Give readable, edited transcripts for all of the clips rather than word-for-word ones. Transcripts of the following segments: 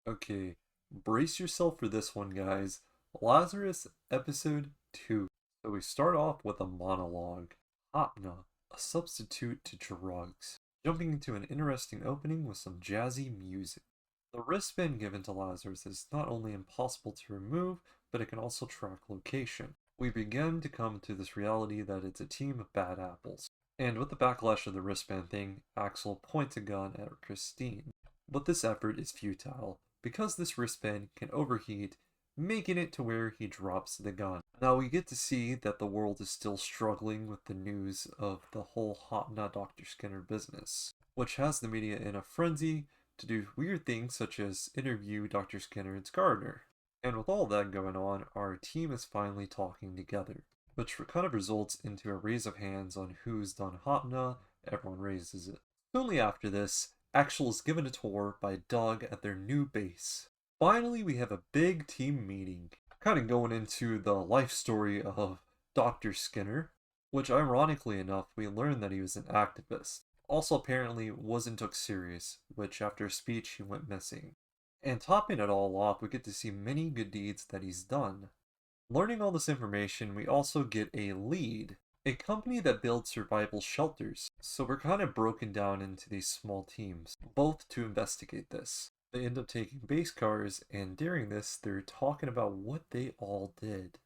Okay, brace yourself for this one, guys. Lazarus Episode 2. So we start off with a monologue. Hopna, a substitute to drugs. Jumping into an interesting opening with some jazzy music. The wristband given to Lazarus is not only impossible to remove, but it can also track location. We begin to come to this reality that it's a team of bad apples. And with the backlash of the wristband thing, Axel points a gun at Christine. But this effort is futile, because this wristband can overheat, making it to where he drops the gun. Now we get to see that the world is still struggling with the news of the whole Hopna Dr. Skinner business, which has the media in a frenzy to do weird things such as interview Dr. Skinner's gardener. And with all that going on, our team is finally talking together, which kind of results into a raise of hands on who's done Hopna. Everyone raises it. Only after this, Axel is given a tour by Doug at their new base. Finally, we have a big team meeting, kind of going into the life story of Dr. Skinner, which ironically enough, we learned that he was an activist. Also apparently wasn't took serious, which after a speech he went missing. And topping it all off, we get to see many good deeds that he's done. Learning all this information, we also get a lead, a company that builds survival shelters. So we're kind of broken down into these small teams, both to investigate this. They end up taking base cars, and during this, they're talking about what they all did.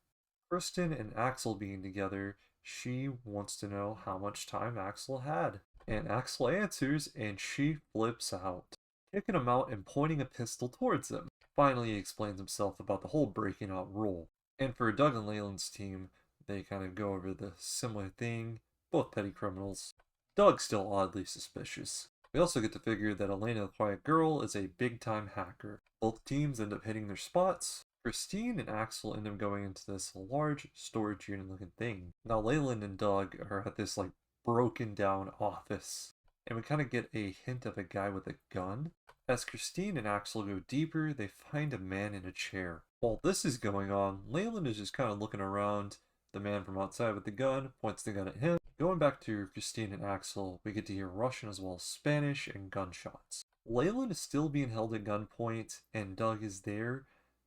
Kristen and Axel being together, she wants to know how much time Axel had. And Axel answers, and she flips out, kicking him out and pointing a pistol towards him. Finally, he explains himself about the whole breaking out rule. And for Doug and Leyland's team, they kind of go over the similar thing, both petty criminals. Doug's still oddly suspicious. We also get to figure that Elena the Quiet Girl is a big-time hacker. Both teams end up hitting their spots. Christine and Axel end up going into this large storage unit looking thing. Now Leyland and Doug are at this like broken down office. And we kind of get a hint of a guy with a gun. As Christine and Axel go deeper, they find a man in a chair. While this is going on, Leyland is just kind of looking around. The man from outside with the gun points the gun at him. Going back to Christine and Axel, we get to hear Russian as well as Spanish and gunshots. Leyland is still being held at gunpoint, and Doug is there.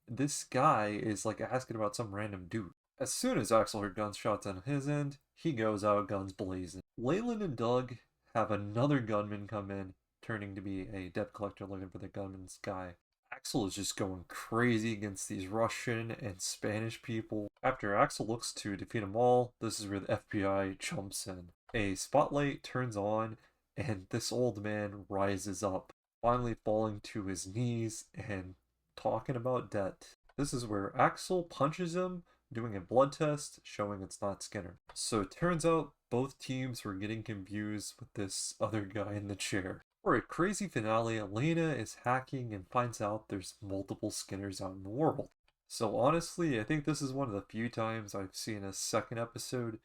This guy is like asking about some random dude. As soon as Axel heard gunshots on his end, he goes out guns blazing. Leyland and Doug have another gunman come in, turning to be a debt collector looking for the gunman's guy. Axel is just going crazy against these Russian and Spanish people. After Axel looks to defeat them all, this is where the FBI jumps in. A spotlight turns on, and this old man rises up, finally falling to his knees and talking about debt. This is where Axel punches him, doing a blood test, showing it's not Skinner. So it turns out both teams were getting confused with this other guy in the chair. For a crazy finale, Elena is hacking and finds out there's multiple Skinners out in the world. So honestly, I think this is one of the few times I've seen a second episode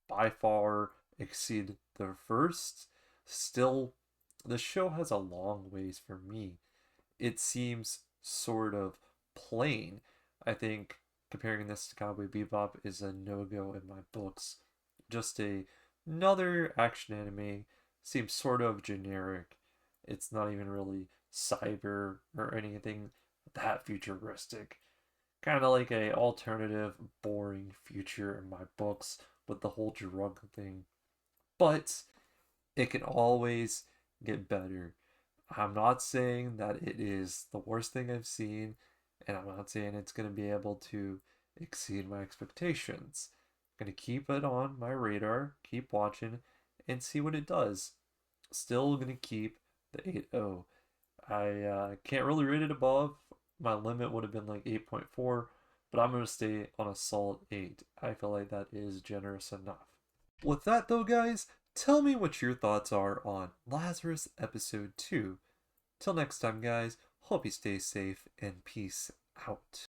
by far exceed the first. Still, the show has a long ways for me. It seems sort of plain. I think comparing this to Cowboy Bebop is a no-go in my books. Just another action anime, seems sort of generic. It's not even really cyber or anything that futuristic. Kind of like a alternative, boring future in my books with the whole drug thing. But it can always get better. I'm not saying that it is the worst thing I've seen, and I'm not saying it's going to be able to exceed my expectations. I'm going to keep it on my radar, keep watching, and see what it does. Still going to keep the 8.0. I can't really rate it above. My limit would have been like 8.4, but I'm going to stay on a solid 8. I feel like that is generous enough. With that though, guys, tell me what your thoughts are on Lazarus Episode 2. Till next time, guys, hope you stay safe and peace out.